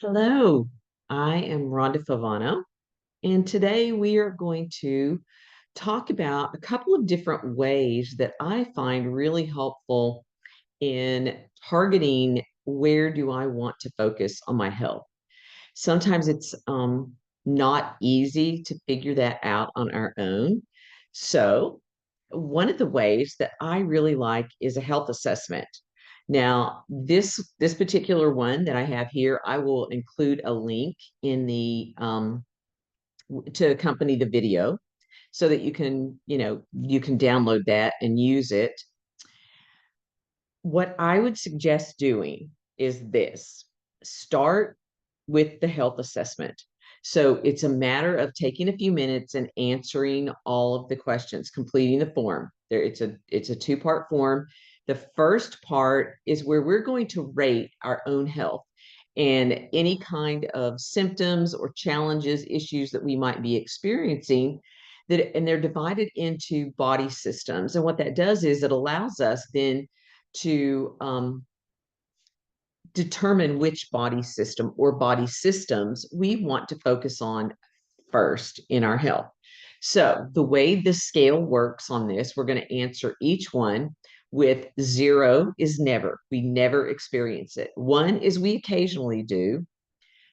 Hello, I am Rhonda Favano, and today we are going to talk about a couple of different ways that I find really helpful in targeting where do I want to focus on my health. Sometimes it's not easy to figure that out on our own. So, one of the ways that I really like is a health assessment. Now, this particular one that I have here, I will include a link in the to accompany the video so that you can download that and use it. What I would suggest doing is this: start with the health assessment. So it's a matter of taking a few minutes and answering all of the questions, completing the form. It's a two-part form. The first part is where we're going to rate our own health and any kind of symptoms or challenges, issues that we might be experiencing. And they're divided into body systems. And what that does is it allows us then to determine which body system or body systems we want to focus on first in our health. So, the way the scale works on this, we're going to answer each one with zero is never. We never experience it. One is we occasionally do.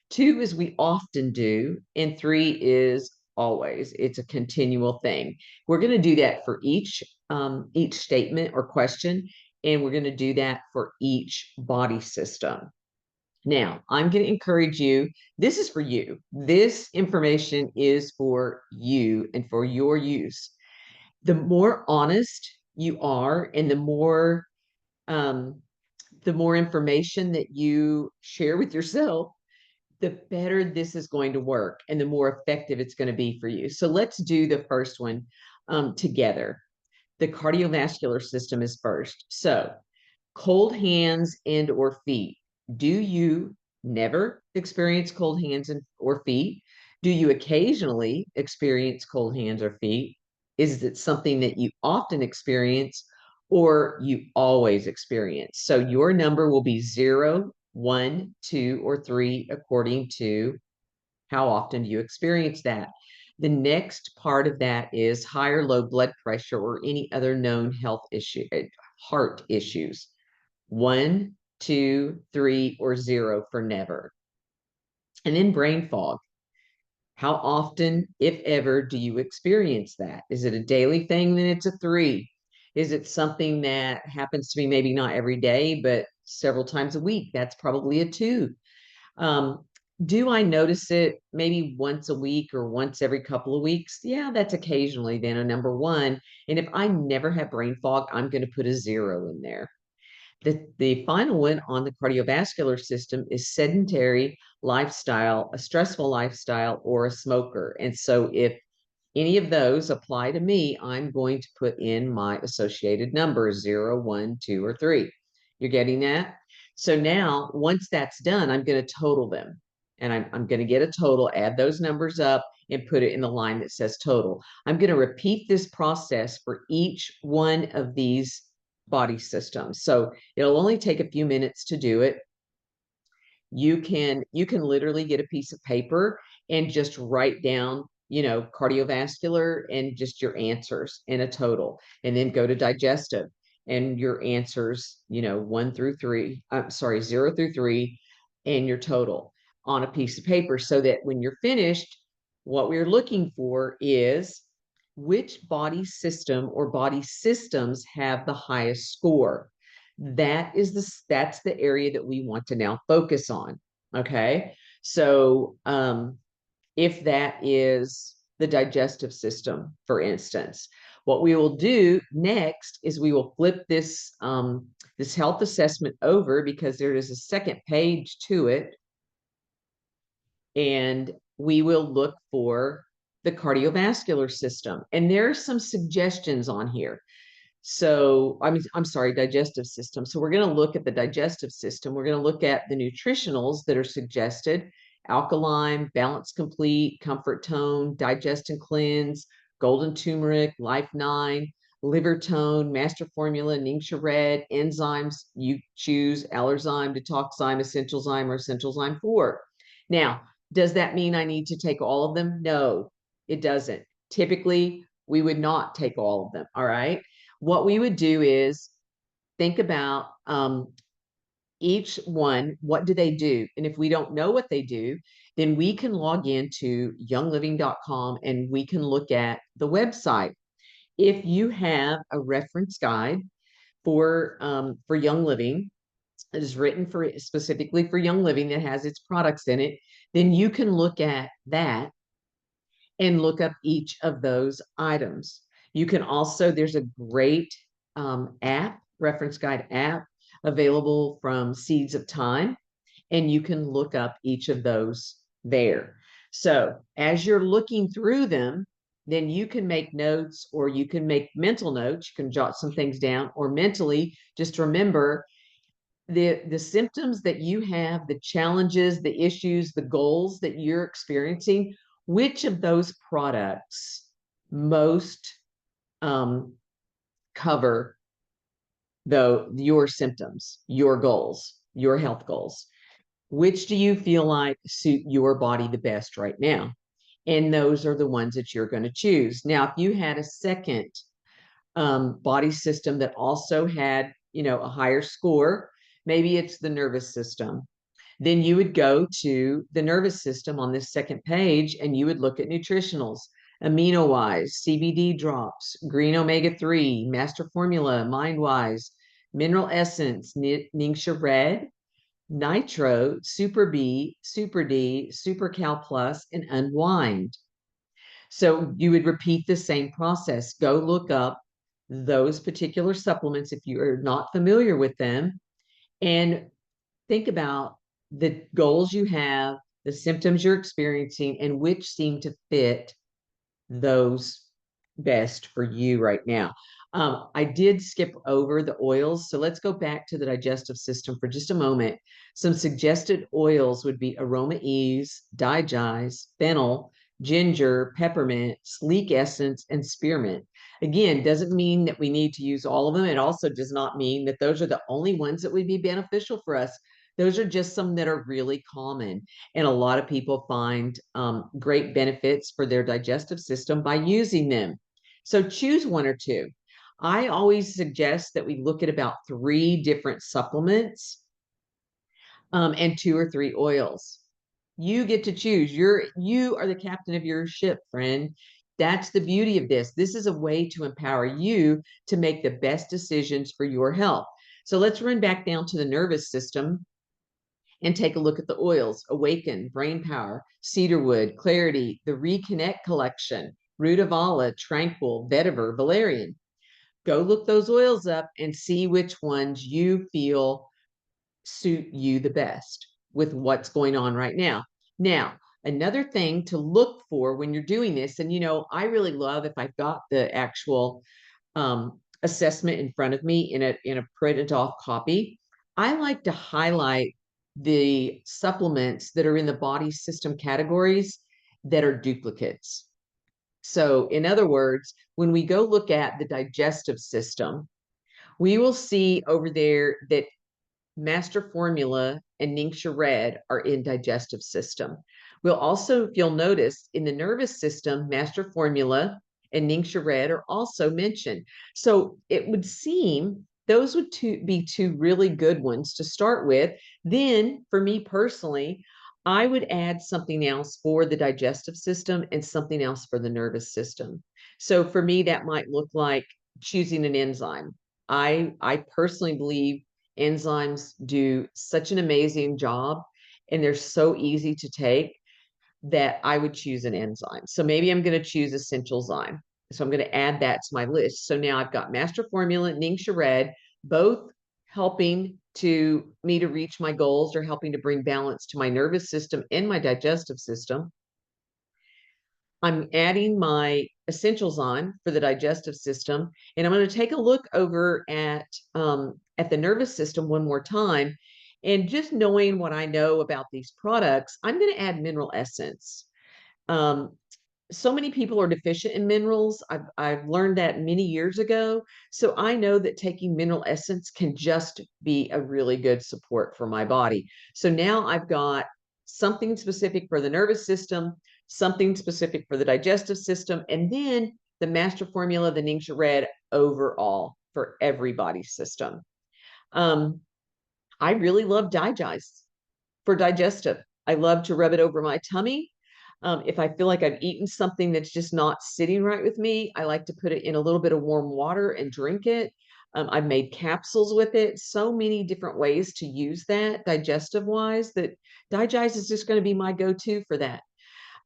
Two is we often do. And three is always. It's a continual thing. We're going to do that for each statement or question, and we're going to do that for each body system. Now, I'm going to encourage you. This is for you. This information is for you and for your use. The more honest you are, and um, the more information that you share with yourself, the better this is going to work and the more effective it's going to be for you. So let's do the first one together. The cardiovascular system is first. So cold hands and or feet. Do you never experience cold hands or feet? Do you occasionally experience cold hands or feet? Is it something that you often experience or you always experience? So your number will be 0, 1, 2, or 3 according to how often do you experience that. The next part of that is high or low blood pressure or any other known health issue, heart issues. 1, 2, 3, or 0 for never. And then brain fog. How often, if ever, do you experience that? Is it a daily thing? Then it's a 3. Is it something that happens to me maybe not every day, but several times a week? That's probably a 2. Um, do I notice it maybe once a week or once every couple of weeks? Yeah, that's occasionally then a number 1. And if I never have brain fog, I'm going to put a 0 in there. The final one on the cardiovascular system is sedentary lifestyle, a stressful lifestyle, or a smoker. And so if any of those apply to me, I'm going to put in my associated numbers 0, 1, 2, or 3. You're getting that? So now, once that's done, I'm going to total them. And I'm going to get a total, add those numbers up, and put it in the line that says total. I'm going to repeat this process for each one of these body systems. So it'll only take a few minutes to do it. You can literally get a piece of paper and just write down, cardiovascular and just your answers in a total, and then go to digestive and your answers, 1 through 3, I'm sorry, 0 through 3, and your total on a piece of paper, so that when you're finished, what we're looking for is which body system or body systems have the highest score. That's the area that we want to now focus on. Okay. So if that is the digestive system, for instance, what we will do next is we will flip this health assessment over, because there is a second page to it, and we will look for the cardiovascular system. And there are some suggestions on here. So, I'm sorry, digestive system. So we're going to look at the digestive system. We're going to look at the nutritionals that are suggested: alkaline, balance complete, comfort tone, digest and cleanse, golden turmeric, life 9, liver tone, master formula, Ningxia red, enzymes. You choose Allerzyme, Detoxzyme, Essentialzyme, or Essentialzyme 4. Now, does that mean I need to take all of them? No, it doesn't. Typically, we would not take all of them. All right. What we would do is think about each one, what do they do? And if we don't know what they do, then we can log into youngliving.com and we can look at the website. If you have a reference guide for Young Living, that is written for specifically for Young Living that has its products in it, then you can look at that and look up each of those items. You can also, there's a great app, reference guide app, available from Seeds of Time, and you can look up each of those there. So as you're looking through them, then you can make notes or you can make mental notes. You can jot some things down or mentally just remember the symptoms that you have, the challenges, the issues, the goals that you're experiencing, which of those products most cover your symptoms, your goals, your health goals? Which do you feel like suit your body the best right now? And those are the ones that you're going to choose. Now, if you had a second body system that also had, a higher score, maybe it's the nervous system, then you would go to the nervous system on this second page and you would look at nutritionals, amino wise, CBD drops, green omega 3, master formula, mind wise, mineral essence, Ningxia red, nitro, super B, super D, super cal plus, and unwind. So you would repeat the same process. Go look up those particular supplements if you are not familiar with them and think about the goals you have, the symptoms you're experiencing, and which seem to fit those best for you right now. I did skip over the oils, so let's go back to the digestive system for just a moment. Some suggested oils would be Aroma Ease, Digize, Fennel, ginger, peppermint, sleek essence, and spearmint. Again, doesn't mean that we need to use all of them. It also does not mean that those are the only ones that would be beneficial for us. Those are just some that are really common. And a lot of people find great benefits for their digestive system by using them. So choose one or two. I always suggest that we look at about 3 different supplements and 2 or 3 oils. You get to choose. You are the captain of your ship, friend. That's the beauty of this. This is a way to empower you to make the best decisions for your health. So let's run back down to the nervous system and take a look at the oils: Awaken, Brain Power, Cedarwood, Clarity, the Reconnect Collection, Rutavala, Tranquil, Vetiver, Valerian. Go look those oils up and see which ones you feel suit you the best with what's going on right now. Now, another thing to look for when you're doing this, and I really love if I've got the actual assessment in front of me in a printed off copy. I like to highlight the supplements that are in the body system categories that are duplicates. So, in other words, when we go look at the digestive system, we will see over there that Master Formula and Ningxia Red are in digestive system. We'll also, if you'll notice, in the nervous system, Master Formula and Ningxia Red are also mentioned. So it would seem those would be 2 really good ones to start with. Then, for me personally, I would add something else for the digestive system and something else for the nervous system. So for me, that might look like choosing an enzyme. I personally believe enzymes do such an amazing job and they're so easy to take that I would choose an enzyme. So maybe I'm going to choose Essential Zyme. So I'm going to add that to my list. So now I've got Master Formula, Ningxia Red, both helping to me to reach my goals or helping to bring balance to my nervous system and my digestive system. I'm adding my essentials on for the digestive system, and I'm going to take a look over at the nervous system one more time. And just knowing what I know about these products, I'm going to add mineral essence. Um, so many people are deficient in minerals. I've learned that many years ago. So I know that taking mineral essence can just be a really good support for my body. So now I've got something specific for the nervous system, something specific for the digestive system, and then the master formula, the Ningxia Red, overall for every body system. I really love Digest for digestive. I love to rub it over my tummy. If I feel like I've eaten something that's just not sitting right with me, I like to put it in a little bit of warm water and drink it. I've made capsules with it. So many different ways to use that digestive wise that Digest is just going to be my go-to for that.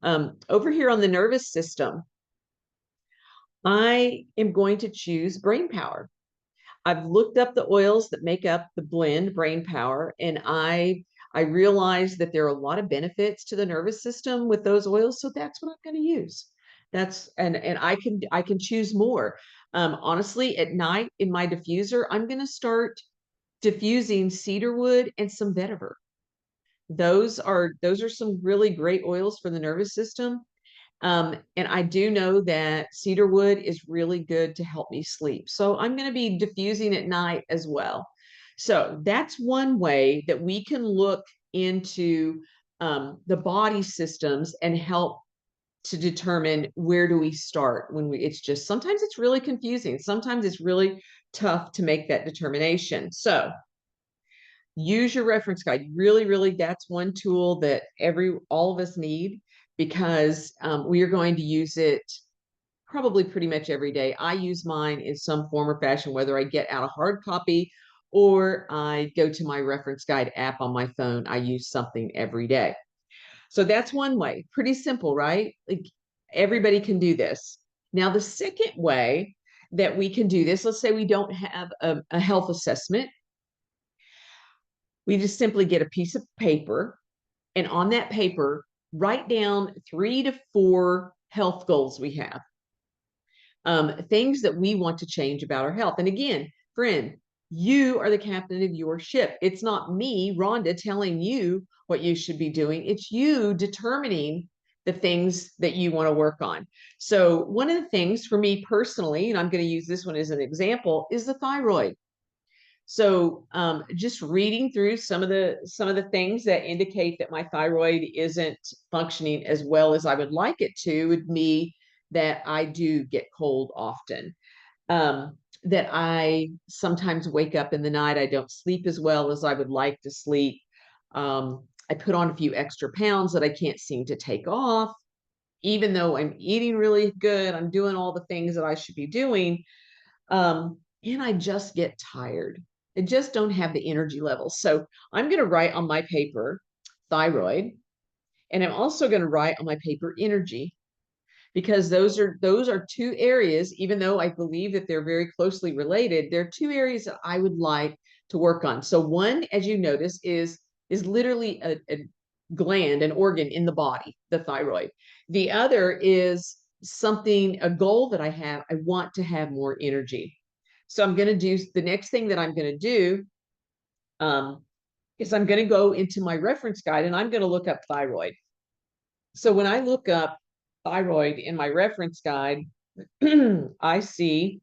Over here on the nervous system, I am going to choose Brain Power. I've looked up the oils that make up the blend Brain Power, and I realized that there are a lot of benefits to the nervous system with those oils, so that's what I'm going to use. That's and I can choose more. Honestly, at night in my diffuser, I'm going to start diffusing cedarwood and some vetiver. Those are some really great oils for the nervous system. And I do know that cedarwood is really good to help me sleep. So I'm going to be diffusing at night as well. So that's one way that we can look into the body systems and help to determine where do we start when it's just sometimes it's really confusing. Sometimes it's really tough to make that determination. So use your reference guide. Really, really, that's one tool that all of us need because we are going to use it probably pretty much every day. I use mine in some form or fashion, whether I get out a hard copy or I go to my reference guide app on my phone. I use something every day. So that's one way. Pretty simple, right? Like everybody can do this. Now, the second way that we can do this, let's say we don't have a health assessment. We just simply get a piece of paper, and on that paper, write down 3 to 4 health goals we have, things that we want to change about our health. And again, friend, you are the captain of your ship. It's not me, Rhonda, telling you what you should be doing. It's you determining the things that you want to work on. So one of the things for me personally, and I'm going to use this one as an example, is the thyroid. So just reading through some of the things that indicate that my thyroid isn't functioning as well as I would like it to would be that I do get cold often. That I sometimes wake up in the night, I don't sleep as well as I would like to sleep. I put on a few extra pounds that I can't seem to take off, even though I'm eating really good, I'm doing all the things that I should be doing. And I just get tired. I just don't have the energy levels. So I'm going to write on my paper thyroid, and I'm also going to write on my paper energy, because those are two areas, even though I believe that they're very closely related, they're two areas that I would like to work on. So one, as you notice, is literally a gland, an organ in the body, the thyroid. The other is a goal that I have. I want to have more energy. So I'm going to do the next thing that I'm going to do is I'm going to go into my reference guide and I'm going to look up thyroid. So when I look up thyroid in my reference guide, I see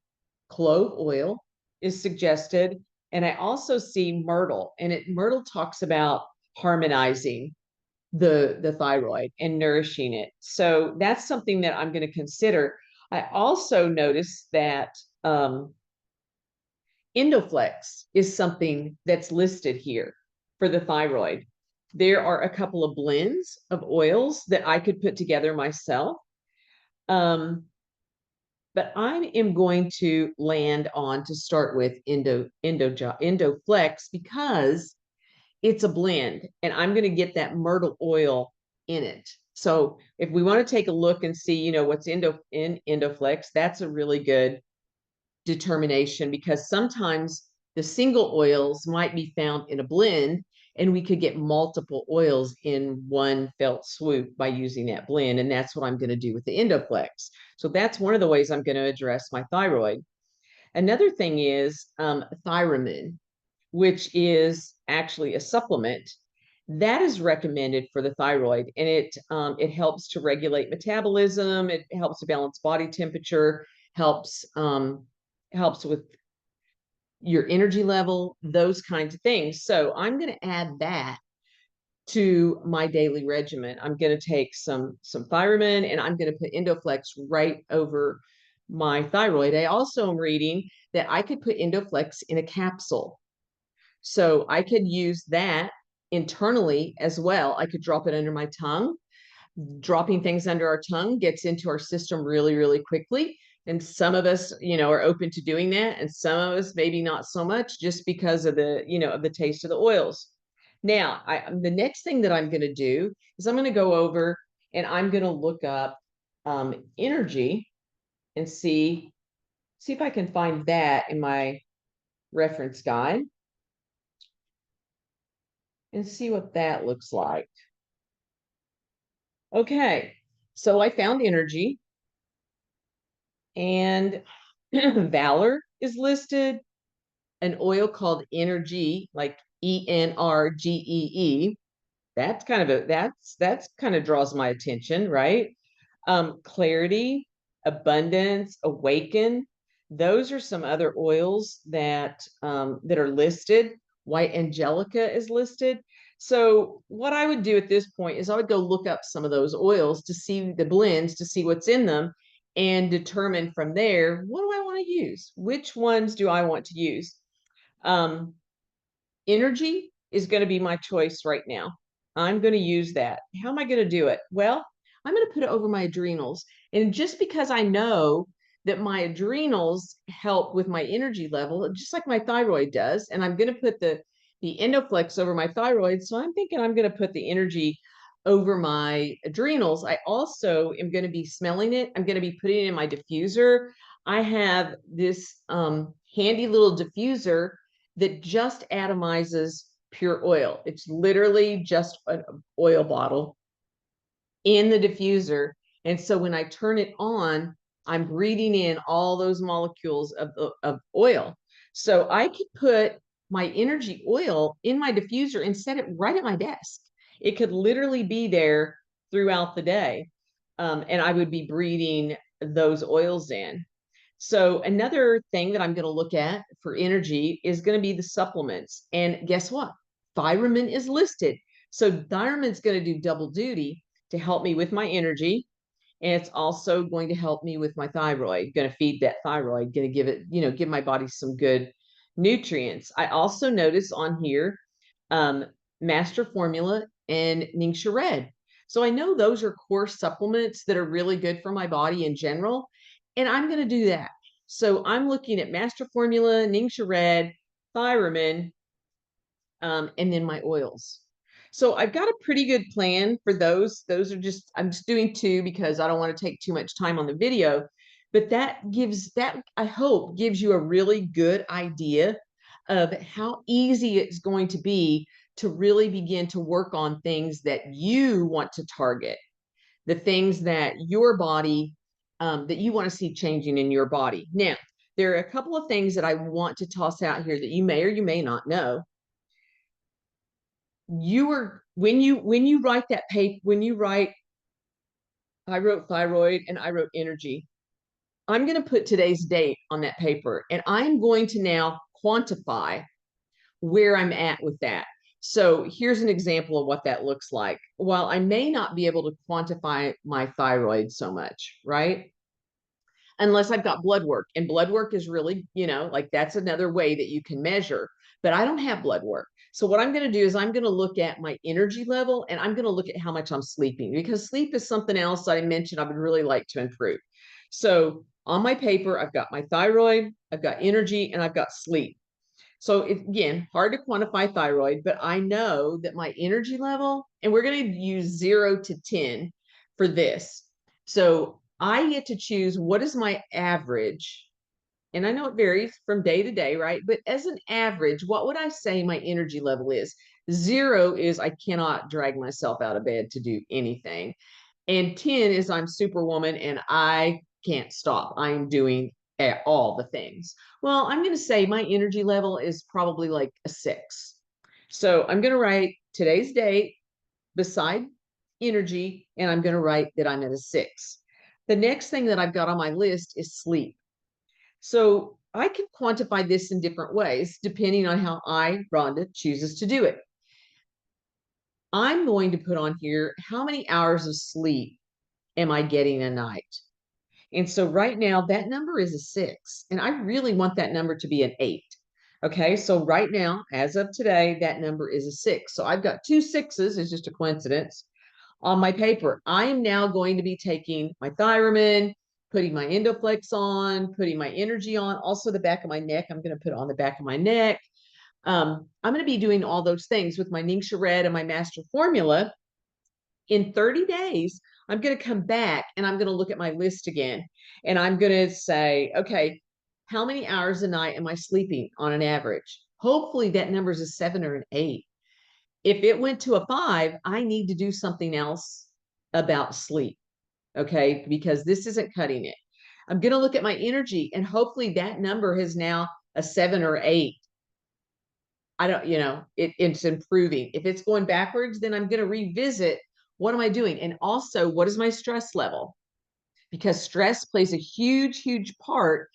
clove oil is suggested. And I also see myrtle, and myrtle talks about harmonizing the thyroid and nourishing it. So that's something that I'm going to consider. I also noticed that Endoflex is something that's listed here for the thyroid. There are a couple of blends of oils that I could put together myself. But I am going to land on to start with Endoflex because it's a blend and I'm going to get that myrtle oil in it. So if we want to take a look and see, what's in Endoflex, that's a really good determination, because sometimes the single oils might be found in a blend and we could get multiple oils in one felt swoop by using that blend. And that's what I'm going to do with the Endoflex. So that's one of the ways I'm going to address my thyroid. Another thing is Thiramine, which is actually a supplement that is recommended for the thyroid, and it helps to regulate metabolism. It helps to balance body temperature, helps with your energy level, those kinds of things. So I'm going to add that to my daily regimen. I'm going to take some Thiamin, and I'm going to put Endoflex right over my thyroid. I also am reading that I could put Endoflex in a capsule. So I could use that internally as well. I could drop it under my tongue. Dropping things under our tongue gets into our system really, really quickly. And some of us, are open to doing that. And some of us maybe not so much, just because of of the taste of the oils. Now, the next thing that I'm going to do is I'm going to go over and I'm going to look up energy and see if I can find that in my reference guide and see what that looks like. Okay, so I found energy, and Valor is listed, an oil called Energy, like ENRGEE. That's kind of draws my attention, right? Clarity, Abundance, Awaken. Those are some other oils that that are listed. White Angelica is listed. So what I would do at this point is I would go look up some of those oils to see the blends, to see what's in them, and determine from there, what do I want to use? Which ones do I want to use? Um, Energy is going to be my choice right now. I'm going to use that. How am I going to do it? Well, I'm going to put it over my adrenals. And just because I know that my adrenals help with my energy level, just like my thyroid does, and I'm going to put the Endoflex over my thyroid. So I'm thinking I'm going to put the energy over my adrenals. I also am going to be smelling it. I'm going to be putting it in my diffuser. I have this handy little diffuser that just atomizes pure oil. It's literally just an oil bottle in the diffuser. And so when I turn it on, I'm breathing in all those molecules of oil. So I could put my energy oil in my diffuser and set it right at my desk. It could literally be there throughout the day. And I would be breathing those oils in. So another thing that I'm going to look at for energy is going to be the supplements. And guess what? Thiamine is listed. So Thiamine is going to do double duty to help me with my energy. And it's also going to help me with my thyroid, going to feed that thyroid, going to give it, give my body some good nutrients. I also notice on here um, Master Formula and Ningxia Red. So I know those are core supplements that are really good for my body in general. And I'm going to do that. So I'm looking at Master Formula, Ningxia Red, Thiamine, and then my oils. So I've got a pretty good plan for those. Those are just, I'm just doing two because I don't want to take too much time on the video. But that I hope gives you a really good idea of how easy it's going to be to really begin to work on things that you want to target, the things that your body, that you want to see changing in your body. Now, there are a couple of things that I want to toss out here that you may or you may not know. When you write that paper, I wrote thyroid and I wrote energy. I'm going to put today's date on that paper, and I'm going to now quantify where I'm at with that. So here's an example of what that looks like. While I may not be able to quantify my thyroid so much, right? Unless I've got blood work, and blood work is really, like that's another way that you can measure, but I don't have blood work. So what I'm going to do is I'm going to look at my energy level, and I'm going to look at how much I'm sleeping, because sleep is something else I mentioned I would really like to improve. So on my paper, I've got my thyroid, I've got energy, and I've got sleep. So again, hard to quantify thyroid, but I know that my energy level, and we're going to use 0 to 10 for this. So I get to choose what is my average. And I know it varies from day to day, right? But as an average, what would I say my energy level is? 0 is I cannot drag myself out of bed to do anything. And 10 is I'm superwoman and I can't stop. I'm doing all the things. Well, I'm going to say my energy level is probably like a 6. So I'm going to write today's date beside energy, and I'm going to write that I'm at a 6. The next thing that I've got on my list is sleep. So I can quantify this in different ways depending on how I, Rhonda, chooses to do it. I'm going to put on here, how many hours of sleep am I getting a night? And so right now that number is a 6, and I really want that number to be an 8. Okay, so right now, as of today, that number is a 6. So I've got 2 6s, it's just a coincidence, on my paper. I am now going to be taking my Thiamin, putting my Endoflex on, putting my energy on, also the back of my neck. I'm going to put on the back of my neck. I'm going to be doing all those things with my Ningxia Red and my master formula. In 30 days, I'm going to come back and I'm going to look at my list again. And I'm going to say, okay, how many hours a night am I sleeping on an average? Hopefully that number is a 7 or an 8. If it went to a 5, I need to do something else about sleep. Okay, because this isn't cutting it. I'm going to look at my energy, and hopefully that number is now a 7 or 8. I don't, it's improving. If it's going backwards, then I'm going to revisit, what am I doing? And also, what is my stress level? Because stress plays a huge, huge part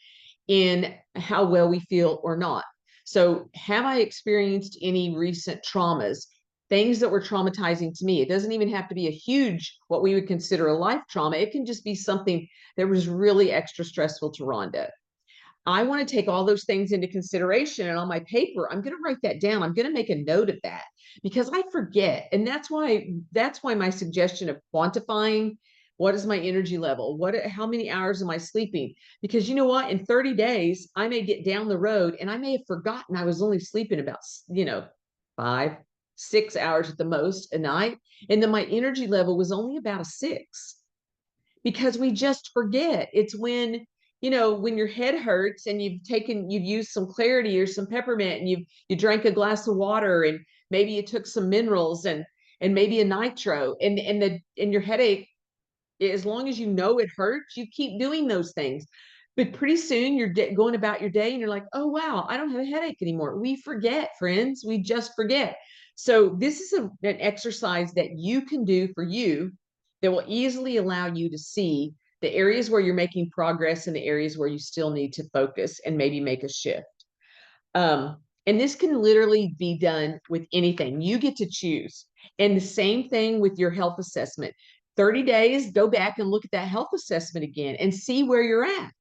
in how well we feel or not. So, have I experienced any recent traumas, things that were traumatizing to me? It doesn't even have to be a huge, what we would consider a life trauma. It can just be something that was really extra stressful to Rhonda. I want to take all those things into consideration. And on my paper, I'm going to write that down. I'm going to make a note of that because I forget. And that's why my suggestion of quantifying, what is my energy level? How many hours am I sleeping? Because you know what? In 30 days, I may get down the road and I may have forgotten I was only sleeping about, 5, 6 hours at the most a night. And then my energy level was only about a 6, because we just forget. It's when your head hurts and you've used some Clarity or some peppermint, and you drank a glass of water, and maybe you took some minerals and maybe a nitro, and your headache, as long as you know it hurts, you keep doing those things. But pretty soon you're going about your day and you're like, oh, wow, I don't have a headache anymore. We forget, friends. We just forget. So this is an exercise that you can do for you that will easily allow you to see the areas where you're making progress and the areas where you still need to focus and maybe make a shift. And this can literally be done with anything. You get to choose. And the same thing with your health assessment. 30 days, go back and look at that health assessment again and see where you're at.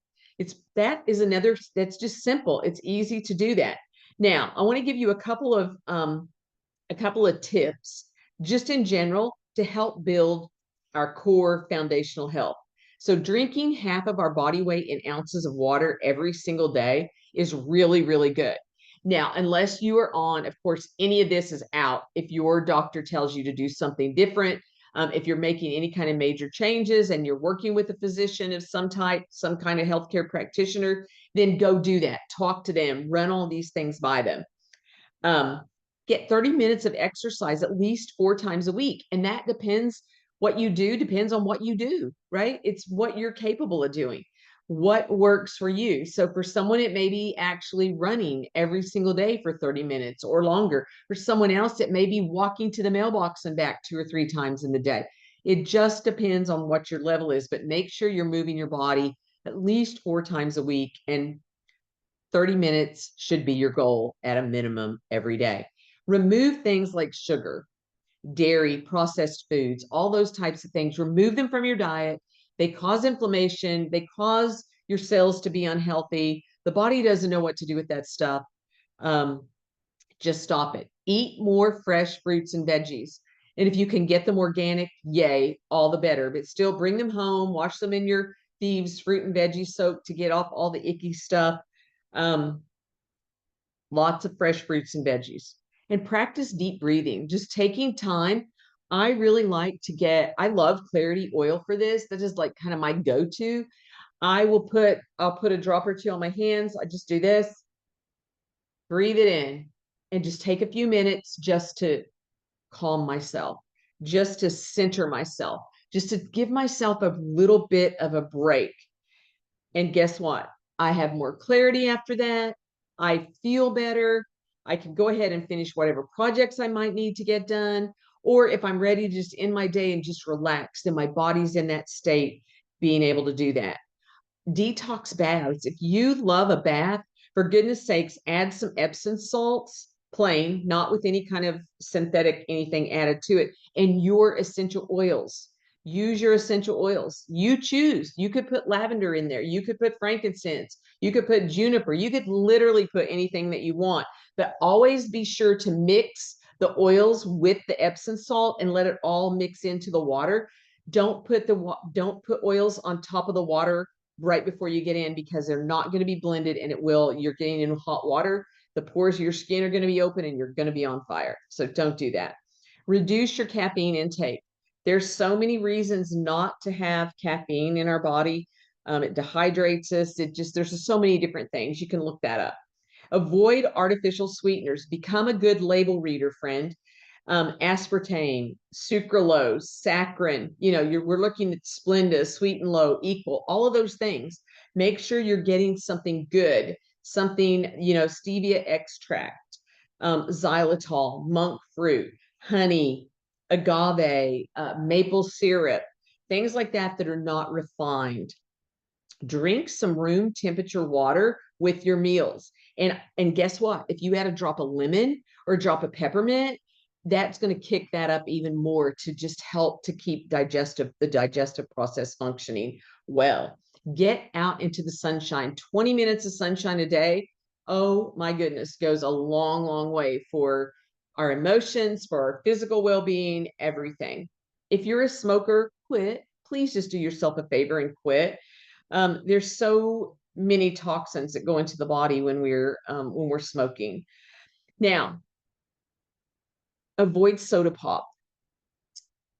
That's just simple. It's easy to do that. Now, I want to give you a couple of tips just in general to help build our core foundational health. So drinking half of our body weight in ounces of water every single day is really, really good. Now, unless you are on, of course, any of this is out. If your doctor tells you to do something different, if you're making any kind of major changes and you're working with a physician of some type, some kind of healthcare practitioner, then go do that. Talk to them, run all these things by them. Get 30 minutes of exercise at least 4 times a week. And that depends on what you do, right? It's what you're capable of doing, what works for you. So for someone, it may be actually running every single day for 30 minutes or longer. For someone else, it may be walking to the mailbox and back 2 or 3 times in the day. It just depends on what your level is, but make sure you're moving your body at least 4 times a week, and 30 minutes should be your goal at a minimum every day. Remove things like sugar, dairy, processed foods, all those types of things. Remove them from your diet. They cause inflammation. They cause your cells to be unhealthy. The body doesn't know what to do with that stuff. Just stop it. Eat more fresh fruits and veggies. And if you can get them organic, yay, all the better. But still bring them home, wash them in your Thieves fruit and veggie soak to get off all the icky stuff. Lots of fresh fruits and veggies, and practice deep breathing, just taking time. I love Clarity oil for this. That is like kind of my go-to. I'll put a drop or two on my hands. I just do this, breathe it in, and just take a few minutes just to calm myself, just to center myself, just to give myself a little bit of a break. And guess what? I have more clarity after that. I feel better. I can go ahead and finish whatever projects I might need to get done. Or if I'm ready to just end my day and just relax, then my body's in that state, being able to do that. Detox baths. If you love a bath, for goodness sakes, add some Epsom salts, plain, not with any kind of synthetic anything added to it. And your essential oils. Use your essential oils. You choose. You could put lavender in there. You could put frankincense. You could put juniper. You could literally put anything that you want. But always be sure to mix the oils with the Epsom salt and let it all mix into the water. Don't put oils on top of the water right before you get in, because they're not going to be blended, and you're getting in hot water. The pores of your skin are going to be open and you're going to be on fire. So don't do that. Reduce your caffeine intake. There's so many reasons not to have caffeine in our body. It dehydrates us. There's just so many different things. You can look that up. Avoid artificial sweeteners. Become a good label reader, friend. Aspartame, sucralose, saccharin, we're looking at Splenda, sweet and low, equal, all of those things. Make sure you're getting something good, something, stevia extract, xylitol, monk fruit, honey, agave, maple syrup, things like that that are not refined. Drink some room temperature water with your meals. And guess what? If you add a drop of lemon or a drop of peppermint, that's going to kick that up even more to just help to keep the digestive process functioning well. Get out into the sunshine. 20 minutes of sunshine a day, oh my goodness, goes a long, long way for our emotions, for our physical well-being, everything. If you're a smoker, quit. Please just do yourself a favor and quit. There's so many toxins that go into the body when we're smoking. Now, avoid soda pop.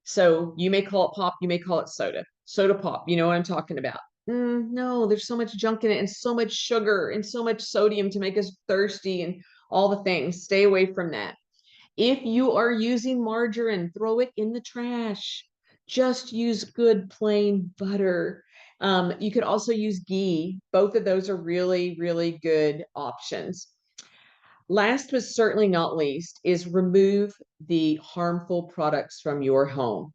So you may call it pop, you may call it soda. Soda pop, you know what I'm talking about. No, there's so much junk in it and so much sugar and so much sodium to make us thirsty and all the things. Stay away from that. If you are using margarine, throw it in the trash. Just use good plain butter. You could also use ghee. Both of those are really, really good options. Last but certainly not least is remove the harmful products from your home.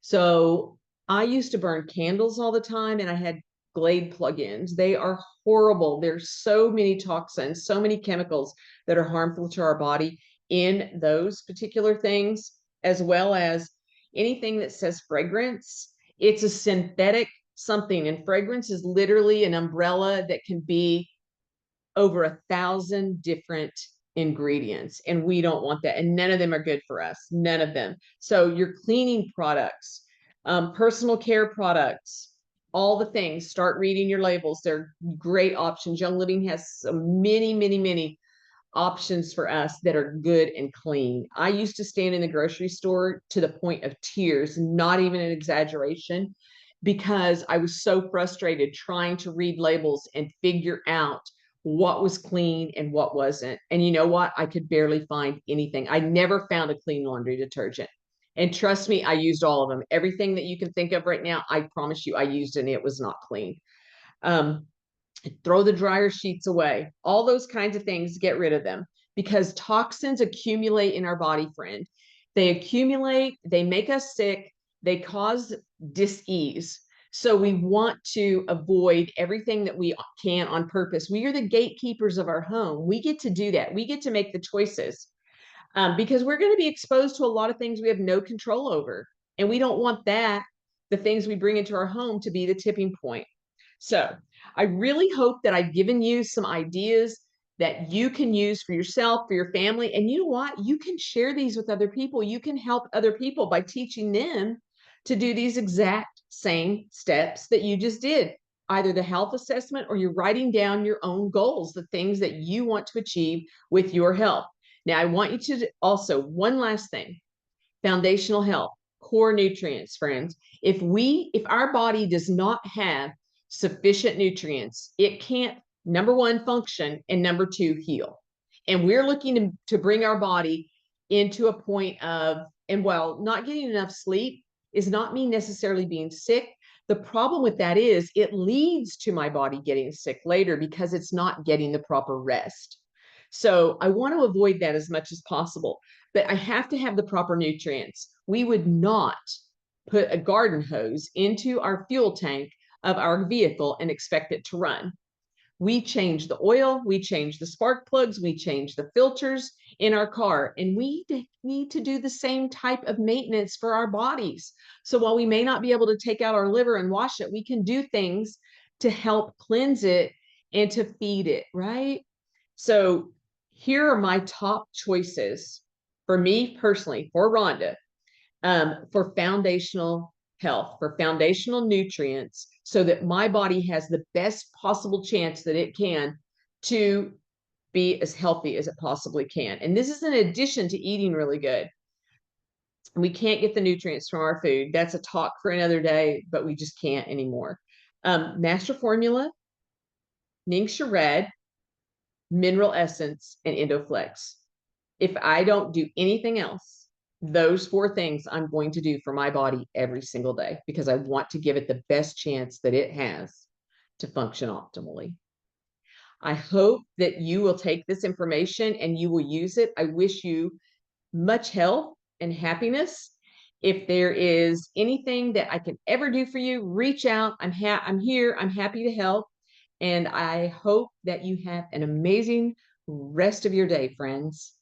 So I used to burn candles all the time, and I had Glade plugins. They are horrible. There's so many toxins, so many chemicals that are harmful to our body in those particular things, as well as anything that says fragrance. It's a synthetic something, and fragrance is literally an umbrella that can be over 1,000 different ingredients, and we don't want that, and none of them are good for us, none of them. So your cleaning products, personal care products, all the things, start reading your labels. They're great options. Young Living has so many options for us that are good and clean. I used to stand in the grocery store to the point of tears, not even an exaggeration, because I was so frustrated trying to read labels and figure out what was clean and what wasn't. And you know what? I could barely find anything. I never found a clean laundry detergent. And trust me, I used all of them. Everything that you can think of right now, I promise you, I used and it was not clean. Throw the dryer sheets away. All those kinds of things, get rid of them, because toxins accumulate in our body, friend. They accumulate, they make us sick, they cause dis-ease. So we want to avoid everything that we can on purpose. We are the gatekeepers of our home. We get to do that. We get to make the choices, because we're going to be exposed to a lot of things we have no control over. And we don't want the things we bring into our home, to be the tipping point. So I really hope that I've given you some ideas that you can use for yourself, for your family. And you know what? You can share these with other people. You can help other people by teaching them to do these exact same steps that you just did, either the health assessment or you're writing down your own goals, the things that you want to achieve with your health. Now, I want you to also, one last thing, foundational health, core nutrients, friends. If our body does not have sufficient nutrients, it can't, number one, function, and number two, heal. And we're looking to bring our body into a point of, and while not getting enough sleep is not me necessarily being sick, the problem with that is it leads to my body getting sick later because it's not getting the proper rest. So I want to avoid that as much as possible, but I have to have the proper nutrients. We would not put a garden hose into our fuel tank of our vehicle and expect it to run. We change the oil, we change the spark plugs, we change the filters in our car, and we need to do the same type of maintenance for our bodies. So while we may not be able to take out our liver and wash it, we can do things to help cleanse it and to feed it, right? So here are my top choices for me personally, for Rhonda, for foundational health, for foundational nutrients, so that my body has the best possible chance that it can to be as healthy as it possibly can. And this is in addition to eating really good. We can't get the nutrients from our food. That's a talk for another day, but we just can't anymore. Master Formula, Ningxia Red, Mineral Essence, and Endoflex. If I don't do anything else, those four things I'm going to do for my body every single day because I want to give it the best chance that it has to function optimally. I hope that you will take this information and you will use it. I wish you much health and happiness. If there is anything that I can ever do for you, reach out. I'm here. I'm happy to help. And I hope that you have an amazing rest of your day, friends.